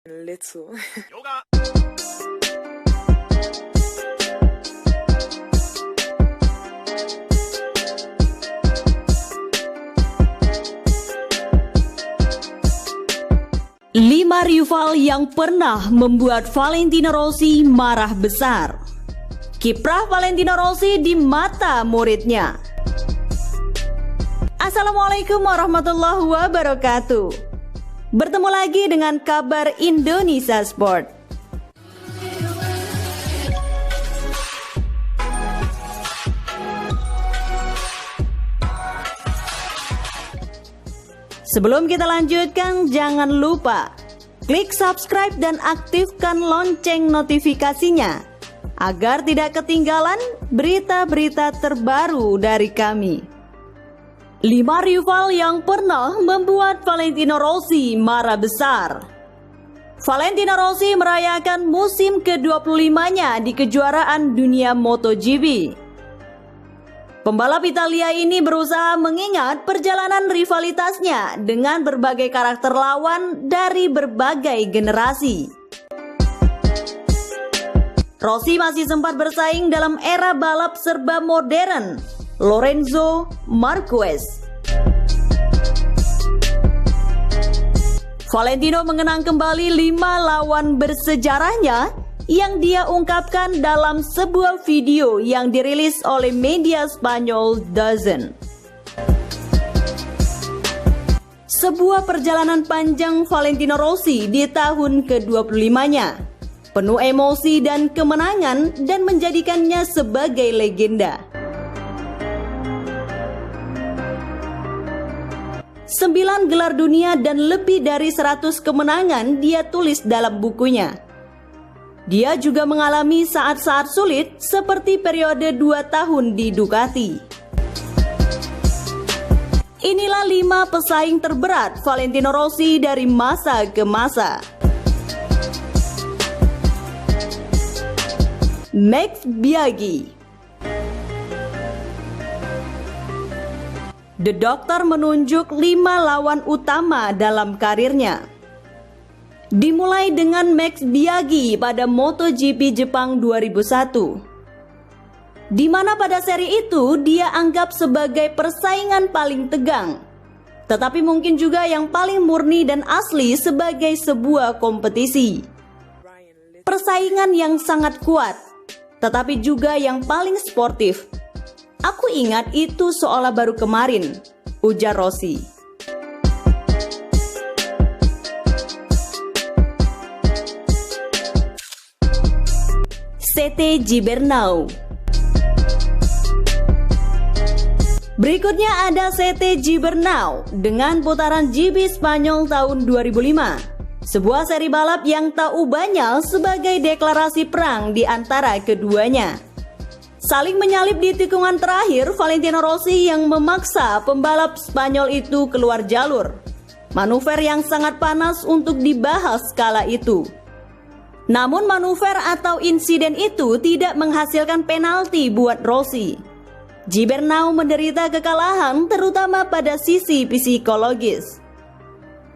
Little. Yoga. Lima rival yang pernah membuat Valentino Rossi marah besar. Kiprah Valentino Rossi di mata muridnya. Assalamualaikum warahmatullahi wabarakatuh. Bertemu lagi dengan kabar Indonesia Sport. Sebelum kita lanjutkan, jangan lupa klik subscribe dan aktifkan lonceng notifikasinya agar tidak ketinggalan berita-berita terbaru dari kami. 5 rival yang pernah membuat Valentino Rossi marah besar. Valentino Rossi merayakan musim ke-25-nya di kejuaraan dunia MotoGP. Pembalap Italia ini berusaha mengingat perjalanan rivalitasnya dengan berbagai karakter lawan dari berbagai generasi. Rossi masih sempat bersaing dalam era balap serba modern, Lorenzo Marquez. Valentino mengenang kembali 5 lawan bersejarahnya yang dia ungkapkan dalam sebuah video yang dirilis oleh media Spanyol DAZN. Sebuah perjalanan panjang Valentino Rossi di tahun ke-25-nya, penuh emosi dan kemenangan dan menjadikannya sebagai legenda. 9 gelar dunia dan lebih dari 100 kemenangan dia tulis dalam bukunya. Dia juga mengalami saat-saat sulit seperti periode 2 tahun di Ducati. Inilah 5 pesaing terberat Valentino Rossi dari masa ke masa. Max Biaggi. The Doctor menunjuk 5 lawan utama dalam karirnya. Dimulai dengan Max Biaggi pada MotoGP Jepang 2001, di mana pada seri itu dia anggap sebagai persaingan paling tegang, tetapi mungkin juga yang paling murni dan asli sebagai sebuah kompetisi. Persaingan yang sangat kuat, tetapi juga yang paling sportif. Aku ingat itu seolah baru kemarin, ujar Rossi. CT Gibernau. Berikutnya ada CT Gibernau dengan putaran GP Spanyol tahun 2005. Sebuah seri balap yang tak ubahnya sebagai deklarasi perang di antara keduanya. Saling menyalip di tikungan terakhir, Valentino Rossi yang memaksa pembalap Spanyol itu keluar jalur. Manuver yang sangat panas untuk dibahas kala itu. Namun manuver atau insiden itu tidak menghasilkan penalti buat Rossi. Gibernau menderita kekalahan terutama pada sisi psikologis.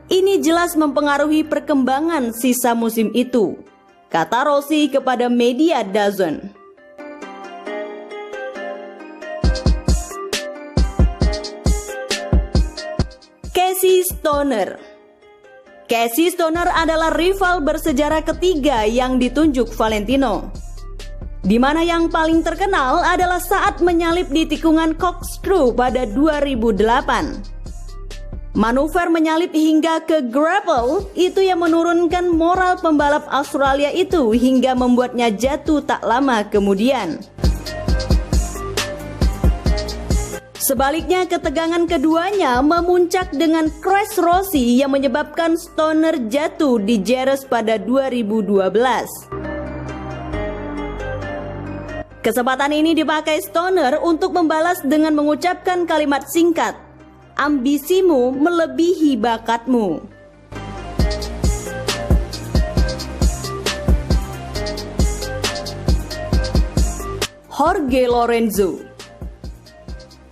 Ini jelas mempengaruhi perkembangan sisa musim itu, kata Rossi kepada media DAZN. Casey Stoner. Casey Stoner adalah rival bersejarah ketiga yang ditunjuk Valentino, di mana yang paling terkenal adalah saat menyalip di tikungan corkscrew pada 2008. Manuver menyalip hingga ke grapple itu yang menurunkan moral pembalap Australia itu hingga membuatnya jatuh tak lama kemudian. Sebaliknya, ketegangan keduanya memuncak dengan crash Rossi yang menyebabkan Stoner jatuh di Jerez pada 2012. Kesempatan ini dipakai Stoner untuk membalas dengan mengucapkan kalimat singkat, "Ambisimu melebihi bakatmu." Jorge Lorenzo.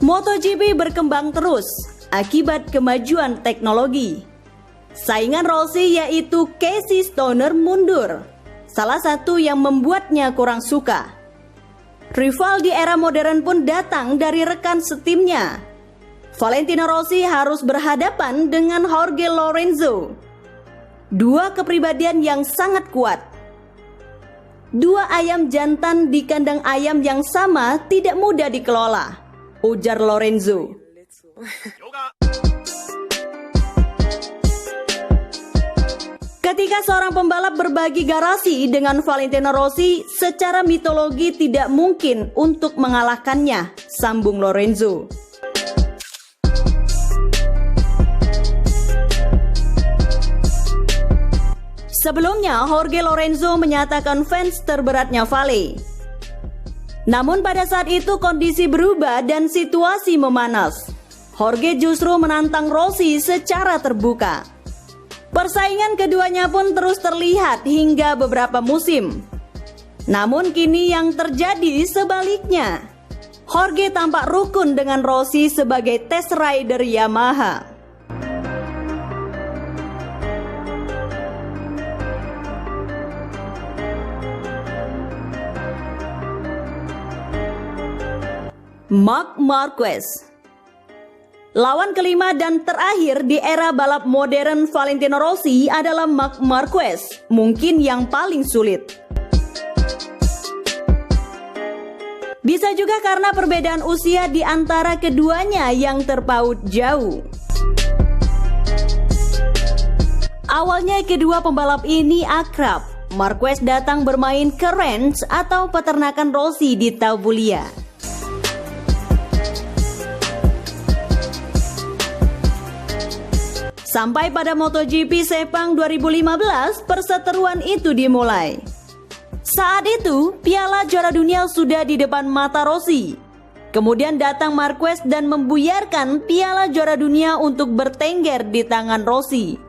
MotoGP berkembang terus akibat kemajuan teknologi. Saingan Rossi yaitu Casey Stoner mundur, salah satu yang membuatnya kurang suka. Rival di era modern pun datang dari rekan setimnya. Valentino Rossi harus berhadapan dengan Jorge Lorenzo. Dua kepribadian yang sangat kuat. Dua ayam jantan di kandang ayam yang sama tidak mudah dikelola, ujar Lorenzo. Ketika seorang pembalap berbagi garasi dengan Valentino Rossi, secara mitologi tidak mungkin untuk mengalahkannya, sambung Lorenzo. Sebelumnya, Jorge Lorenzo menyatakan fans terberatnya Vale. Namun pada saat itu kondisi berubah dan situasi memanas. Jorge justru menantang Rossi secara terbuka. Persaingan keduanya pun terus terlihat hingga beberapa musim. Namun kini yang terjadi sebaliknya. Jorge tampak rukun dengan Rossi sebagai test rider Yamaha. Marc Marquez. Lawan kelima dan terakhir di era balap modern Valentino Rossi adalah Marc Marquez, mungkin yang paling sulit. Bisa juga karena perbedaan usia di antara keduanya yang terpaut jauh. Awalnya kedua pembalap ini akrab. Marquez datang bermain ke ranch atau peternakan Rossi di Tavullia. Sampai pada MotoGP Sepang 2015, perseteruan itu dimulai. Saat itu, Piala Juara Dunia sudah di depan mata Rossi. Kemudian datang Marquez dan membuyarkan Piala Juara Dunia untuk bertengger di tangan Rossi.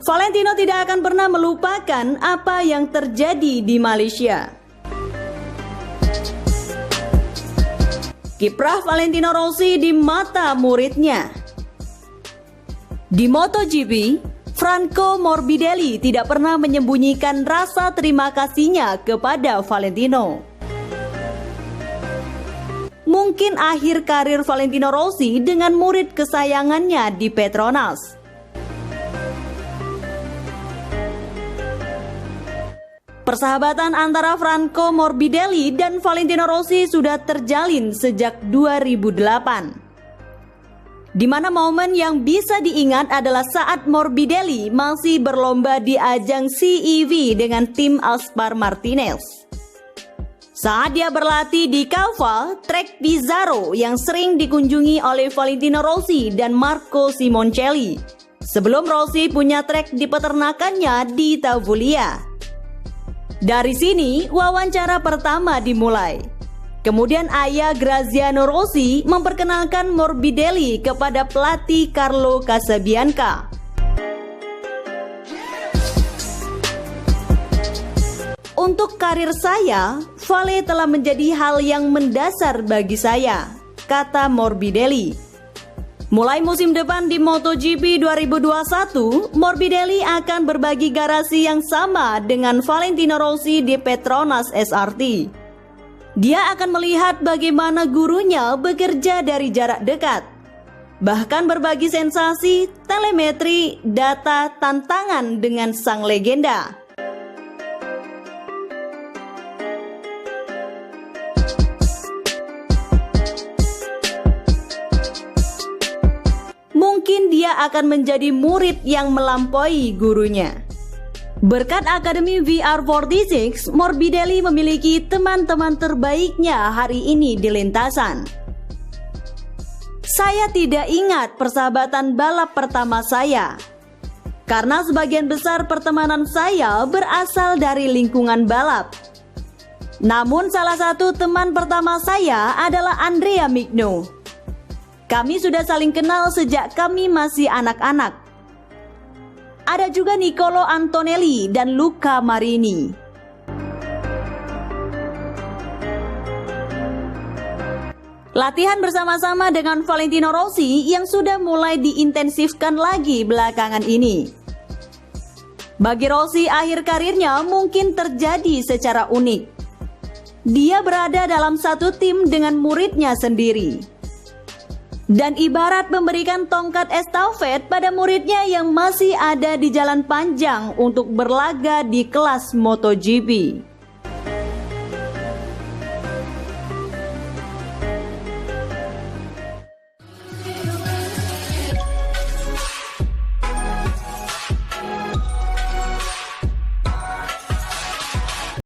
Valentino tidak akan pernah melupakan apa yang terjadi di Malaysia. Kiprah Valentino Rossi di mata muridnya. Di MotoGP, Franco Morbidelli tidak pernah menyembunyikan rasa terima kasihnya kepada Valentino. Mungkin akhir karir Valentino Rossi dengan murid kesayangannya di Petronas. Persahabatan antara Franco Morbidelli dan Valentino Rossi sudah terjalin sejak 2008. Di mana momen yang bisa diingat adalah saat Morbidelli masih berlomba di ajang CEV dengan tim Aspar Martinez. Saat dia berlatih di Cava, trek Pizzaro yang sering dikunjungi oleh Valentino Rossi dan Marco Simoncelli. Sebelum Rossi punya trek di peternakannya di Tavullia. Dari sini, wawancara pertama dimulai. Kemudian ayah Graziano Rossi memperkenalkan Morbidelli kepada pelatih Carlo Casabianca. Untuk karir saya, Vale telah menjadi hal yang mendasar bagi saya, kata Morbidelli. Mulai musim depan di MotoGP 2021, Morbidelli akan berbagi garasi yang sama dengan Valentino Rossi di Petronas SRT. Dia akan melihat bagaimana gurunya bekerja dari jarak dekat. Bahkan berbagi sensasi, telemetri, data, tantangan dengan sang legenda. Mungkin dia akan menjadi murid yang melampaui gurunya. Berkat Akademi VR46, Morbidelli memiliki teman-teman terbaiknya hari ini di lintasan. Saya tidak ingat persahabatan balap pertama saya, karena sebagian besar pertemanan saya berasal dari lingkungan balap. Namun salah satu teman pertama saya adalah Andrea Migno. Kami sudah saling kenal sejak kami masih anak-anak. Ada juga Nicolo Antonelli dan Luca Marini. Latihan bersama-sama dengan Valentino Rossi yang sudah mulai diintensifkan lagi belakangan ini. Bagi Rossi, akhir karirnya mungkin terjadi secara unik. Dia berada dalam satu tim dengan muridnya sendiri. Dan ibarat memberikan tongkat estafet pada muridnya yang masih ada di jalan panjang untuk berlaga di kelas MotoGP.